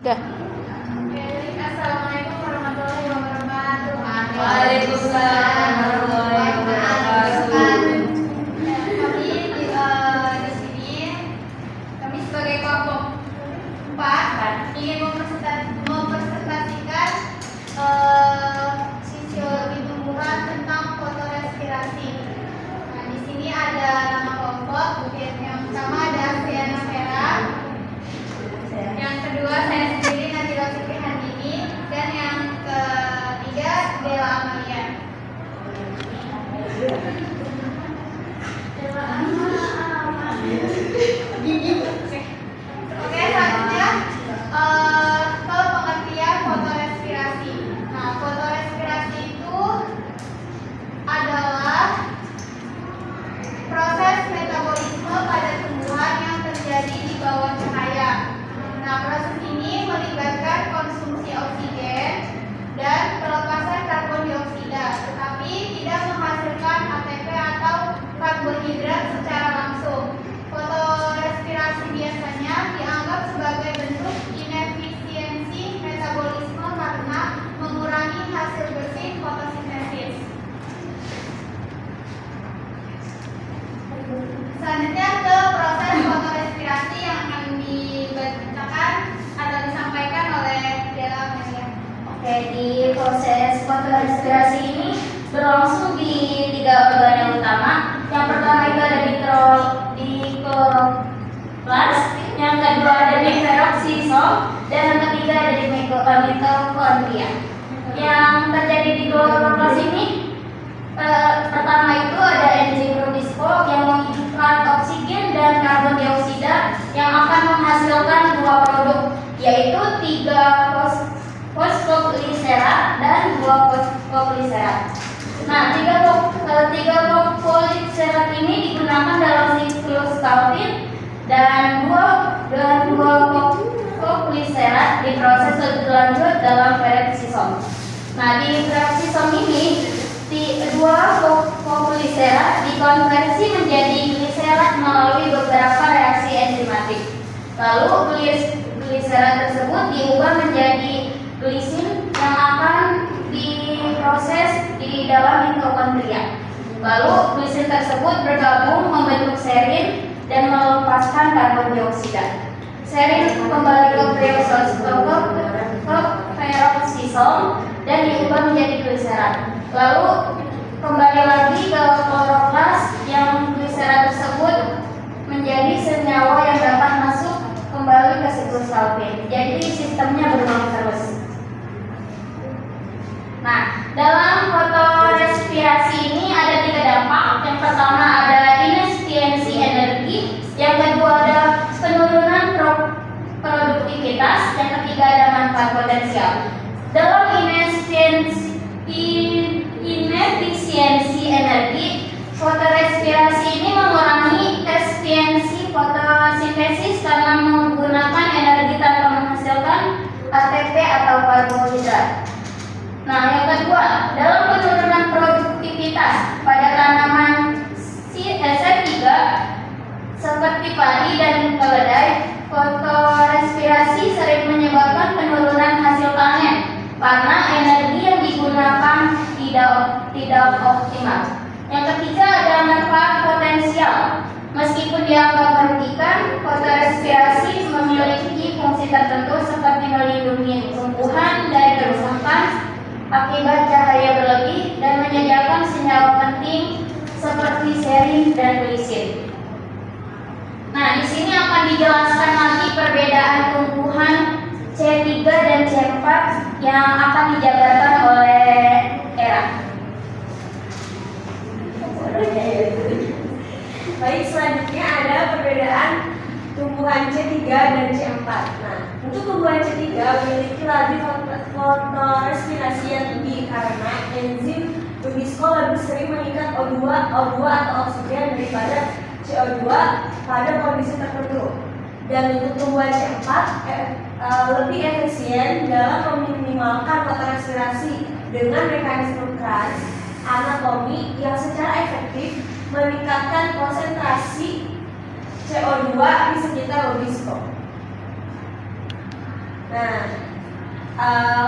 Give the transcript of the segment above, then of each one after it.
Oke. Assalamualaikum warahmatullahi wabarakatuh. Waalaikumsalam warahmatullahi wabarakatuh. Kami di sini, kami sebagai kelompok 4 ingin mempresentasikan sisiologi tumbuhan tentang fotorespirasi. Nah, di sini ada nama kelompok. Yang pertama ada Siana Vera. Yang kedua saya sendiri Nadila Siti Handini, dan yang ketiga Bella Amalia. Oke, selanjutnya ke pengertian fotorespirasi. Nah, fotorespirasi itu adalah proses metabolisme pada tumbuhan yang terjadi di bawah cahaya. Nah, proses ini melibatkan konsumsi oksigen dan pelepasan karbon dioksida, tetapi tidak menghasilkan ATP atau karbohidrat secara langsung. Fotorespirasi biasanya dianggap sebagai bentuk inefisiensi metabolisme karena mengurangi hasil bersih fotosintesis. Selanjutnya ke proses fotorespirasi yang akan dibacakan atau disampaikan oleh Bella Amalia. Oke, di proses fotorespirasi ini berlangsung di 3 organ yang utama. Yang pertama itu ada di kloroplas, yang kedua ada di peroksisom, dan yang ketiga ada di mitokondria. Yang terjadi di kloroplas ini pertama itu ada enzim rubisco yang menghidupkan oksigen dan karbon dioksida yang akan menghasilkan dua produk, yaitu 3 fosfogliserat dan 2 fosfogliserat. Nah, 3 fosfogliserat ini digunakan dalam siklus Calvin, dan 2 fosfogliserat diproses lebih lanjut dalam peroksisom. Nah, di peroksisom ini 2 fosfogliserat dikonversi menjadi gliserat melalui beberapa reaksi enzimatik. Lalu gliserat tersebut diubah menjadi glisin yang akan diproses di dalam mitokondria. Lalu glisin tersebut bergabung membentuk serin dan melepaskan karbon dioksida. Serin kembali ke peroksisom dan diubah menjadi gliserat. Lalu kembali lagi ke kloroplas yang gliserat tersebut menjadi senyawa yang dapat masuk kembali ke siklus Calvin. Jadi sistemnya berulang terus. Nah, dalam fotorespirasi ini ada 3 dampak. Yang pertama ada inefisiensi energi, yang kedua ada penurunan produktivitas, yang ketiga ada manfaat potensial. Dalam inefisiensi energi, fotorespirasi ini mengurangi efisiensi fotosintesis karena menggunakan energi tanpa menghasilkan ATP atau karbohidrat. Nah, yang kedua, dalam penurunan produktivitas pada tanaman C3 seperti padi dan keledai, fotorespirasi sering menyebabkan penurunan hasil panen karena energi yang digunakan tidak optimal. Yang ketiga ada manfaat potensial. Meskipun dianggap merugikan, fotorespirasi memiliki fungsi tertentu seperti melindungi tumbuhan dari kerusakan akibat cahaya berlebih dan menyediakan senyawa penting seperti serin dan glisin. Nah, di sini akan dijelaskan lagi perbedaan tumbuhan C3 dan C4 yang akan dijabarkan oleh Era. Baik, selanjutnya ada perbedaan tumbuhan C3 dan C4. Nah, untuk tumbuhan C3 memiliki laju fotorespirasi yang tinggi karena enzim rubisco lebih sering mengikat O2 atau oksigen daripada CO2 pada kondisi tertentu. Dan untuk tumbuhan C4 lebih efisien dalam meminimalkan fotorespirasi dengan mekanisme trans anatomi yang secara efektif meningkatkan konsentrasi CO2 di sekitar rubisco. Nah,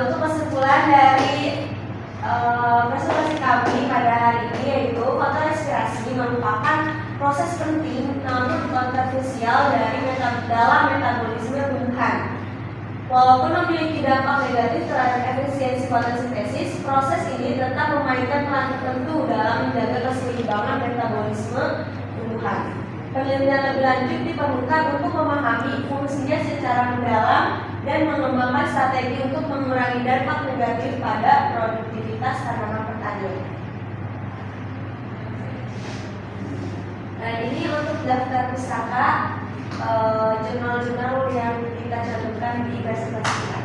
untuk kesimpulan dari presentasi kami pada hari ini yaitu fotorespirasi merupakan proses penting namun kontroversial dalam metabolisme tumbuhan. Walaupun memiliki dampak negatif terhadap efisiensi fotosintesis, proses ini tetap memainkan peran tertentu dalam menjaga keseimbangan metabolisme tumbuhan. Penelitian lebih lanjut diperlukan untuk memahami fungsinya secara mendalam dan mengembangkan strategi untuk mengurangi dampak negatif pada produktivitas tanaman pertanian. Nah, ini untuk daftar pustaka jurnal-jurnal yang kita cantumkan di presentasi kita.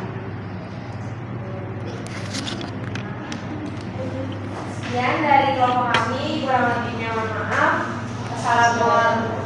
Sekian dari kelompok kami, kurang lebihnya mohon maaf. Assalamualaikum.